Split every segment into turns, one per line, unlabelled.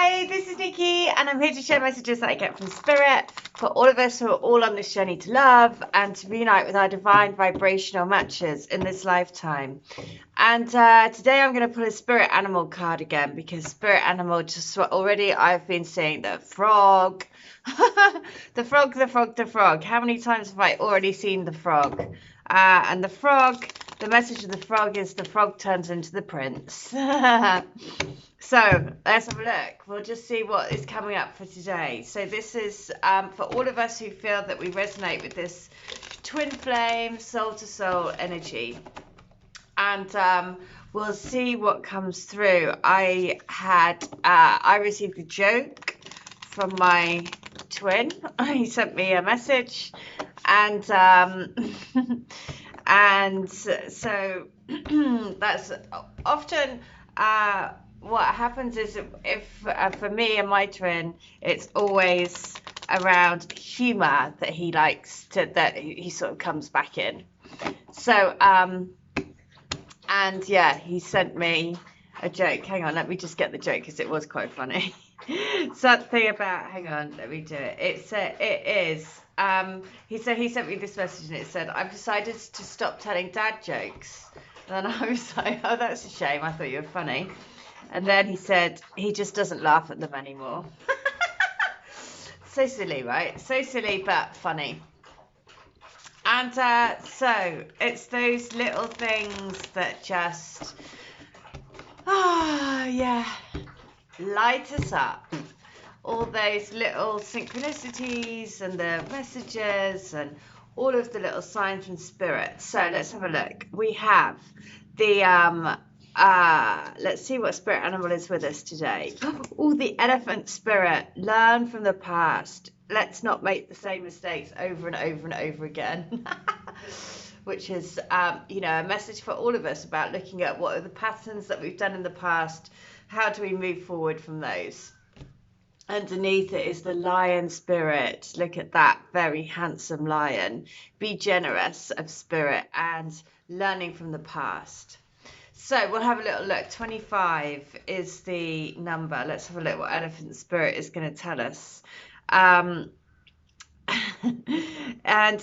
Hi, this is Nikki, and I'm here to share messages that I get from Spirit for all of us who are all on this journey to love and to reunite with our divine vibrational matches in this lifetime. And today I'm going to pull a spirit animal card again because spirit animal, just what already I've been saying, the frog. The frog, the frog, the frog. How many times have I already seen the frog? And the frog, the message of the frog is the frog turns into the prince. So let's have a look. We'll just see what is coming up for today. So this is for all of us who feel that we resonate with this twin flame, soul to soul energy. And we'll see what comes through. I received a joke from my twin. He sent me a message, and and so that's often what happens is if for me and my twin, it's always around humor that he likes to, that he sort of comes back in. So and yeah, he sent me a joke. Hang on, let me just get the joke because it was quite funny. Something about, hang on, let me do it. He sent me this message and it said, I've decided to stop telling dad jokes. And then I was like, oh, that's a shame. I thought you were funny. And then he said he just doesn't laugh at them anymore. So silly, right? So silly, but funny. And so it's those little things that just, yeah, light us up. All those little synchronicities and the messages and all of the little signs from spirit. So let's have a look. We have the let's see what spirit animal is with us today. Oh, the elephant spirit. Learn from the past. Let's not make the same mistakes over and over and over again. Which is, a message for all of us about looking at what are the patterns that we've done in the past. How do we move forward from those? Underneath it is the lion spirit. Look at that very handsome lion. Be generous of spirit and learning from the past. So we'll have a little look. 25 is the number. Let's have a look what elephant spirit is going to tell us. And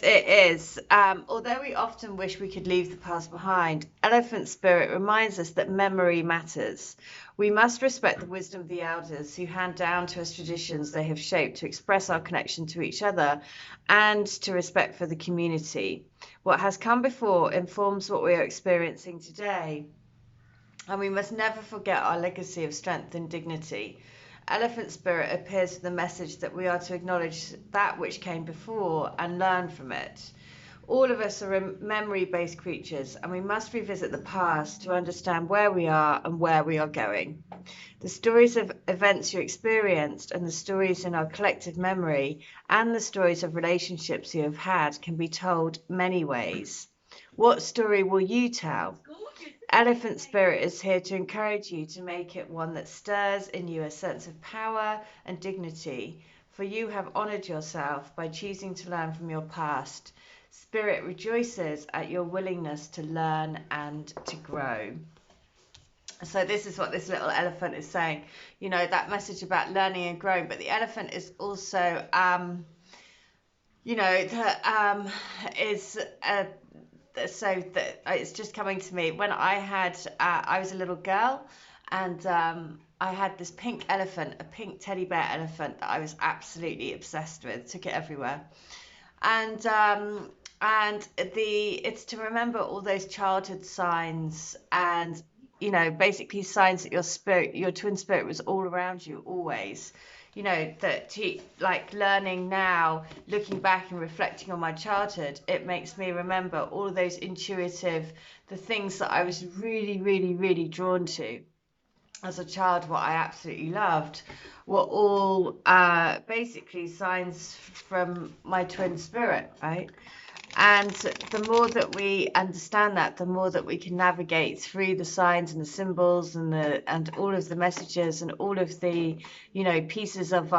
it is, although we often wish we could leave the past behind, elephant spirit reminds us that memory matters. We must respect the wisdom of the elders who hand down to us traditions they have shaped to express our connection to each other and to respect for the community. What has come before informs what we are experiencing today, and we must never forget our legacy of strength and dignity. Elephant spirit appears with the message that we are to acknowledge that which came before and learn from it. All of us are memory-based creatures, and we must revisit the past to understand where we are and where we are going. The stories of events you experienced and the stories in our collective memory and the stories of relationships you have had can be told many ways. What story will you tell? Elephant spirit is here to encourage you to make it one that stirs in you a sense of power and dignity, for you have honored yourself by choosing to learn from your past. Spirit rejoices at your willingness to learn and to grow. So this is what this little elephant is saying, that message about learning and growing. But the elephant is also, so that it's just coming to me when I was a little girl, and I had this pink elephant, a pink teddy bear elephant that I was absolutely obsessed with. Took it everywhere, and it's to remember all those childhood signs, and basically signs that your twin spirit was all around you always. Like learning now, looking back and reflecting on my childhood, it makes me remember all of those intuitive, the things that I was really, really, really drawn to as a child, what I absolutely loved, were all basically signs from my twin spirit, right? And the more that we understand that, the more that we can navigate through the signs and the symbols and all of the messages and all of the, pieces of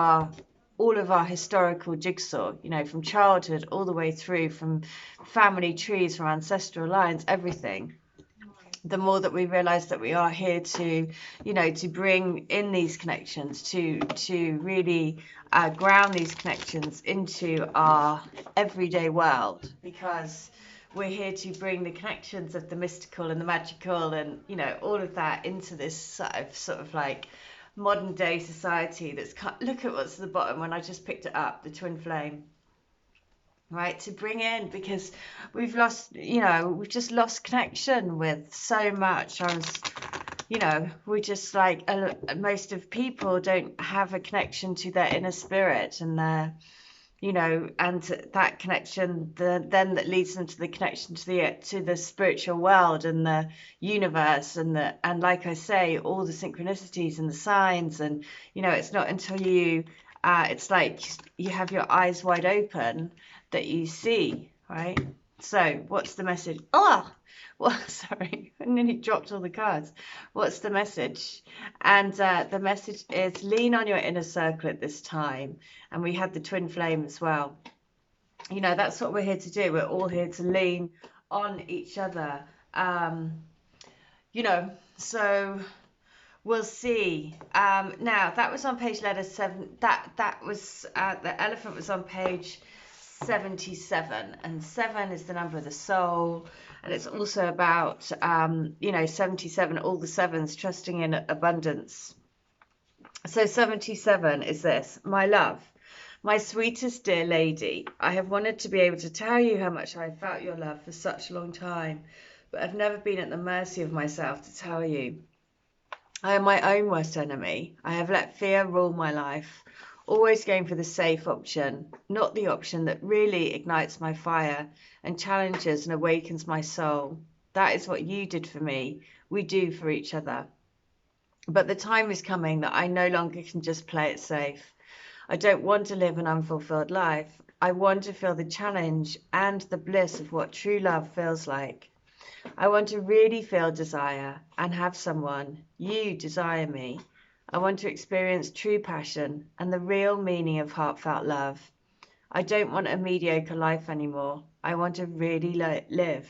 all of our historical jigsaw, from childhood all the way through, from family trees, from ancestral lines, everything. the more that we realize that we are here to, you know, to bring in these connections, to really ground these connections into our everyday world, because we're here to bring the connections of the mystical and the magical and, you know, all of that into this sort of like modern day society that's look at what's at the bottom when I just picked it up, the twin flame. Right, to bring in, because we've lost, you know, we've just lost connection with so much. You know, we just like most of people don't have a connection to their inner spirit and their, you know, and that connection, then that leads them to the connection to the spiritual world and the universe and like I say, all the synchronicities and the signs, and you know, it's not until you it's like you have your eyes wide open that you see, right? So what's the message? Oh, well, sorry, I nearly dropped all the cards. What's the message? And the message is lean on your inner circle at this time. And we had the twin flame as well. You know, that's what we're here to do. We're all here to lean on each other. You know, so we'll see. Now, that was on page letter 7. That was, the elephant was on page 77, and 7 is the number of the soul, and it's also about you know, 77, all the sevens, trusting in abundance. So 77 is this: my love, my sweetest dear lady, I have wanted to be able to tell you how much I have felt your love for such a long time, but I've never been at the mercy of myself to tell you. I am my own worst enemy. I have let fear rule my life, always going for the safe option, not the option that really ignites my fire and challenges and awakens my soul. That is what you did for me. We do for each other. But the time is coming that I no longer can just play it safe. I don't want to live an unfulfilled life. I want to feel the challenge and the bliss of what true love feels like. I want to really feel desire and have someone, you desire me. I want to experience true passion and the real meaning of heartfelt love. I don't want a mediocre life anymore. I want to really live.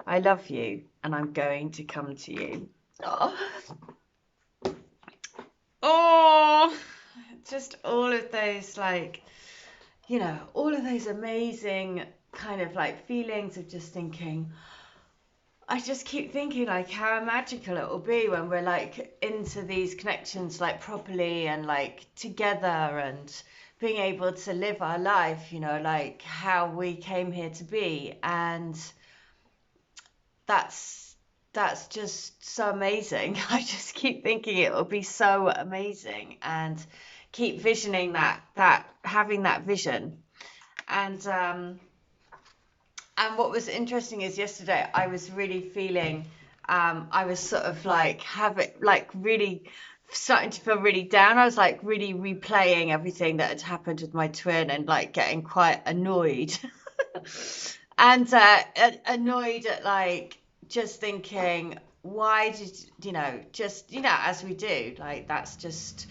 I love you and I'm going to come to you. Oh, just all of those, like, you know, all of those amazing kind of like feelings of just thinking, I just keep thinking like how magical it will be when we're like into these connections like properly and like together and being able to live our life, you know, like how we came here to be. And that's just so amazing. I just keep thinking it will be so amazing and keep visioning that having that vision. And what was interesting is yesterday I was really feeling, I was sort of like really starting to feel really down. I was like really replaying everything that had happened with my twin and like getting quite annoyed and annoyed at like just thinking, why did, you know, just, you know, as we do, like that's just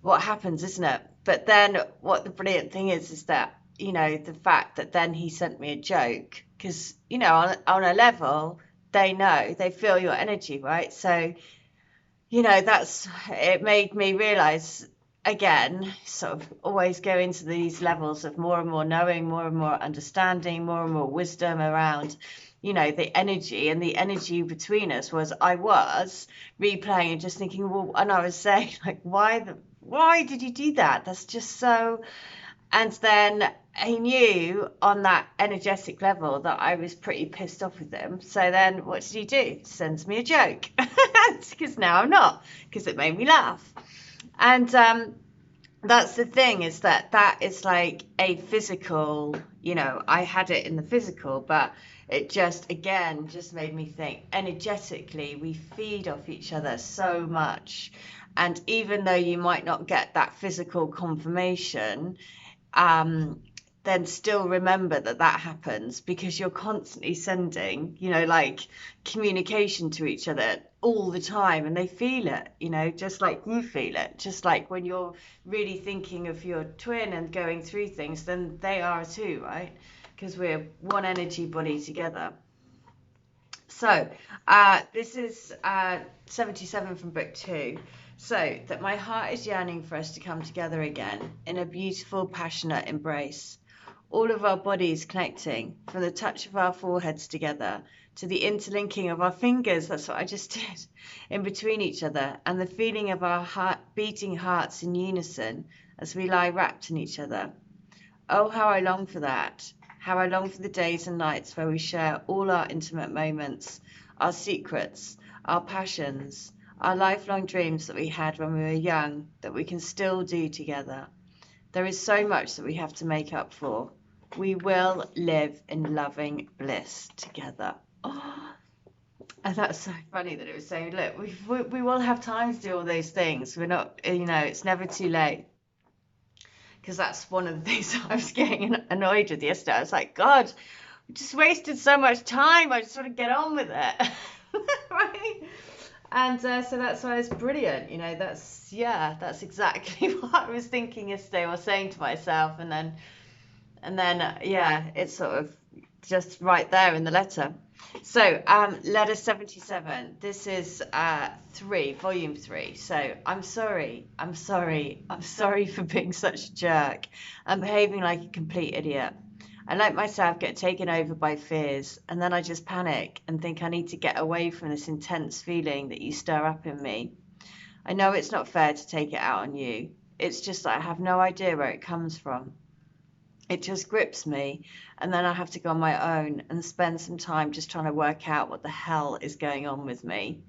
what happens, isn't it? But then what the brilliant thing is that, you know, the fact that then he sent me a joke, because, you know, on a level, they know, they feel your energy, right? So, you know, it made me realize again, sort of always go into these levels of more and more knowing, more and more understanding, more and more wisdom around, you know, the energy. And the energy between us was, I was replaying and just thinking, well, and I was saying like, why did you do that? That's just so. And then he knew on that energetic level that I was pretty pissed off with him. So then what did he do? Sends me a joke. Because now I'm not, because it made me laugh. And that's the thing, is that is like a physical, you know, I had it in the physical, but it just, again, just made me think energetically we feed off each other so much. And even though you might not get that physical confirmation, then still remember that happens, because you're constantly sending, you know, like communication to each other all the time, and they feel it, you know, just like you feel it, just like when you're really thinking of your twin and going through things, then they are too, right? Because we're one energy body together. So, this is 77 from book 2. So, that my heart is yearning for us to come together again in a beautiful, passionate embrace. All of our bodies connecting, from the touch of our foreheads together to the interlinking of our fingers, that's what I just did, in between each other, and the feeling of our beating hearts in unison as we lie wrapped in each other. Oh, how I long for that. How I long for the days and nights where we share all our intimate moments, our secrets, our passions, our lifelong dreams that we had when we were young that we can still do together. There is so much that we have to make up for. We will live in loving bliss together. Oh, and that's so funny that it was saying, look, we will have time to do all those things. We're not, it's never too late. Because that's one of the things I was getting annoyed with yesterday. I was like, God, we just wasted so much time. I just want to get on with it. Right? And so that's why it's brilliant. That's exactly what I was thinking yesterday or saying to myself. And then it's sort of just right there in the letter. So, letter 77. This is volume 3. So, I'm sorry for being such a jerk and behaving like a complete idiot. I let myself get taken over by fears, and then I just panic and think I need to get away from this intense feeling that you stir up in me. I know it's not fair to take it out on you. It's just that I have no idea where it comes from. It just grips me, and then I have to go on my own and spend some time just trying to work out what the hell is going on with me.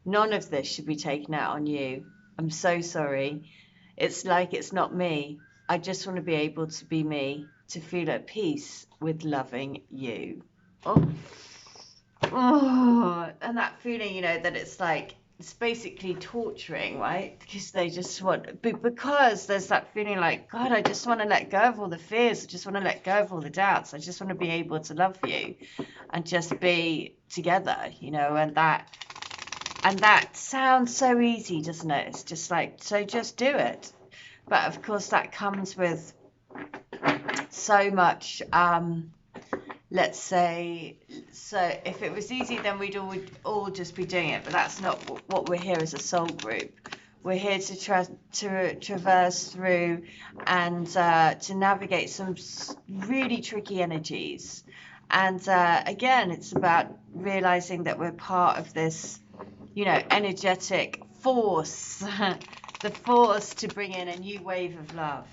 None of this should be taken out on you. I'm so sorry. It's like it's not me. I just want to be able to be me, to feel at peace with loving you. And that feeling, that it's like, it's basically torturing, right? Because they just because there's that feeling like, God, I just want to let go of all the fears. I just want to let go of all the doubts. I just want to be able to love you and just be together, and that sounds so easy, doesn't it? It's just like, so just do it. But of course that comes with so much, let's say, so if it was easy, then we'd all just be doing it. But that's not what we're here as a soul group. We're here to traverse through and to navigate some really tricky energies. And again, it's about realizing that we're part of this, energetic force, the force to bring in a new wave of love.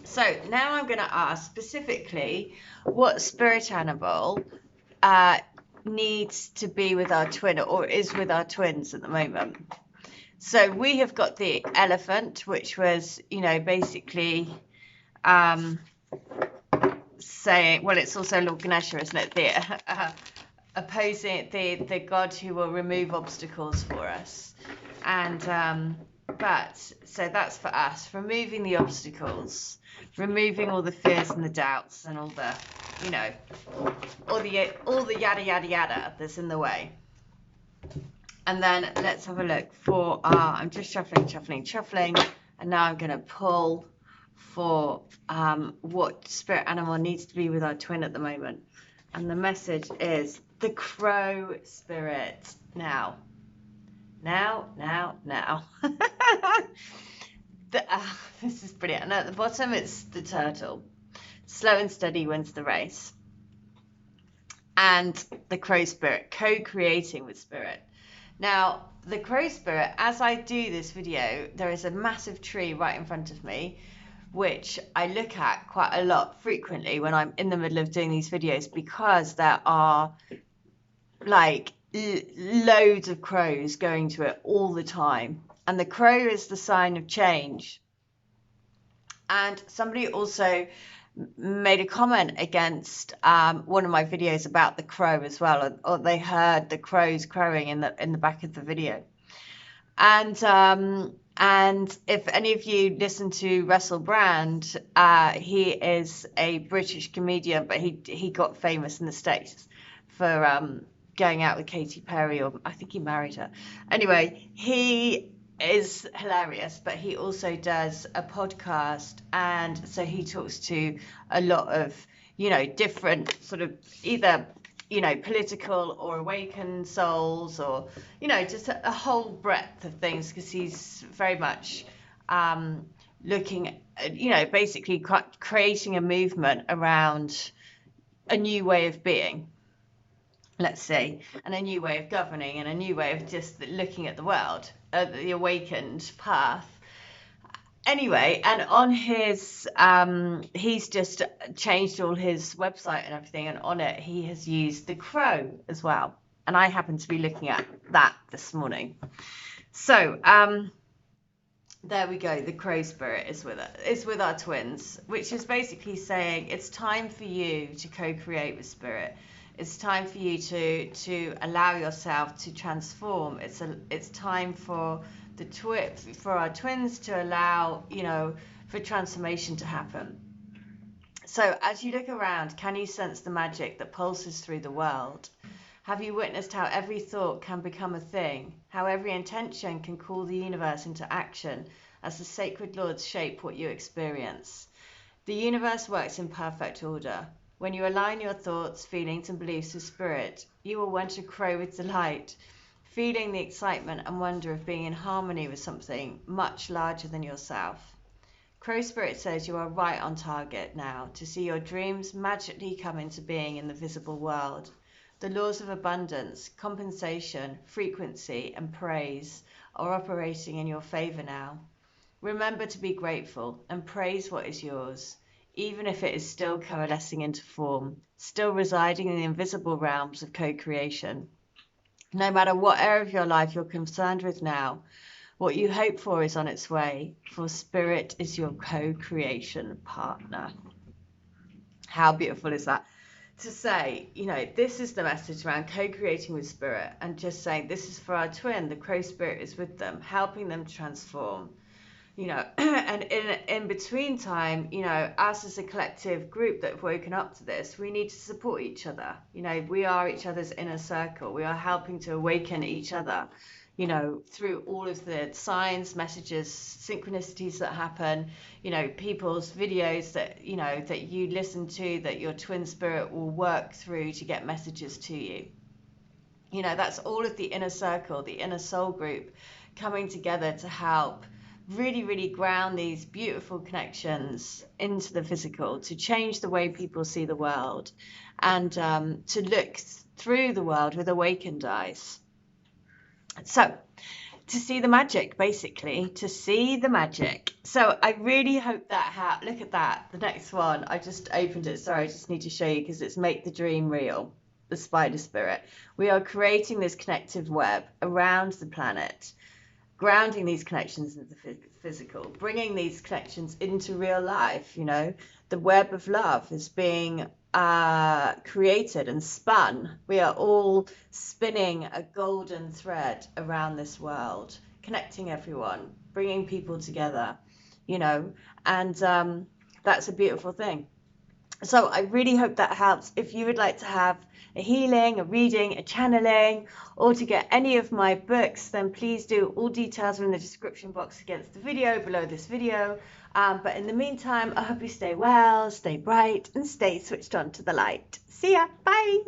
So now I'm going to ask specifically what spirit animal needs to be with our twin or is with our twins at the moment. So we have got the elephant, which was, basically saying, well, it's also Lord Ganesha, isn't it? The opposing the god who will remove obstacles for us. And but so that's for us, removing the obstacles, removing all the fears and the doubts and all the, all the yada yada yada that's in the way. And then let's have a look for I'm just shuffling, and now I'm going to pull for what spirit animal needs to be with our twin at the moment. And the message is the crow spirit. Now. This is brilliant. And at the bottom, it's the turtle. Slow and steady wins the race. And the crow spirit, co-creating with spirit. Now, the crow spirit, as I do this video, there is a massive tree right in front of me, which I look at quite a lot frequently when I'm in the middle of doing these videos, because there are like loads of crows going to it all the time. And the crow is the sign of change. And somebody also made a comment against one of my videos about the crow as well, or they heard the crows crowing in the back of the video. And if any of you listen to Russell Brand, he is a British comedian, but he got famous in the States for going out with Katy Perry, or I think he married her. Anyway, he is hilarious, but he also does a podcast, and so he talks to a lot of different sort of either you know, political or awakened souls, or, you know, just a whole breadth of things, because he's very much looking at, you know, basically creating a movement around a new way of being, let's say, and a new way of governing, and a new way of just looking at the world, the awakened path. Anyway, and on his he's just changed all his website and everything, and on it he has used the crow as well, and I happen to be looking at that this morning. So there we go. The crow spirit is with it. It's with our twins, which is basically saying it's time for you to co-create with spirit. It's time for you to allow yourself to transform. It's time for for our twins to allow, you know, for transformation to happen. So as you look around, can you sense the magic that pulses through the world? Have you witnessed how every thought can become a thing, how every intention can call the universe into action as the sacred lords shape what you experience? The universe works in perfect order. When you align your thoughts, feelings and beliefs with spirit, you will want to crow with delight, feeling the excitement and wonder of being in harmony with something much larger than yourself. Crow Spirit says you are right on target now to see your dreams magically come into being in the visible world. The laws of abundance, compensation, frequency, and praise are operating in your favor now. Remember to be grateful and praise what is yours, even if it is still coalescing into form, still residing in the invisible realms of co-creation. No matter what area of your life you're concerned with now, what you hope for is on its way, for spirit is your co-creation partner. How beautiful is that? To say, you know, this is the message around co-creating with spirit, and just saying this is for our twin, the crow spirit is with them, helping them to transform, you know. And in between time, you know, us as a collective group that have woken up to this, we need to support each other. You know, we are each other's inner circle. We are helping to awaken each other, you know, through all of the signs, messages, synchronicities that happen, you know, people's videos that, you know, that you listen to, that your twin spirit will work through to get messages to you. You know, that's all of the inner circle, the inner soul group coming together to help really, really ground these beautiful connections into the physical, to change the way people see the world, and to look through the world with awakened eyes. So to see the magic, basically, to see the magic. So I really hope that look at that, the next one. I just opened it. Sorry, I just need to show you, because it's Make the Dream Real, the spider spirit. We are creating this connective web around the planet, grounding these connections into the physical, bringing these connections into real life. You know, the web of love is being created and spun. We are all spinning a golden thread around this world, connecting everyone, bringing people together, you know, and that's a beautiful thing. So I really hope that helps. If you would like to have a healing, a reading, a channeling, or to get any of my books, then please do. All details are in the description box against the video, below this video. But in the meantime, I hope you stay well, stay bright, and stay switched on to the light. See ya. Bye.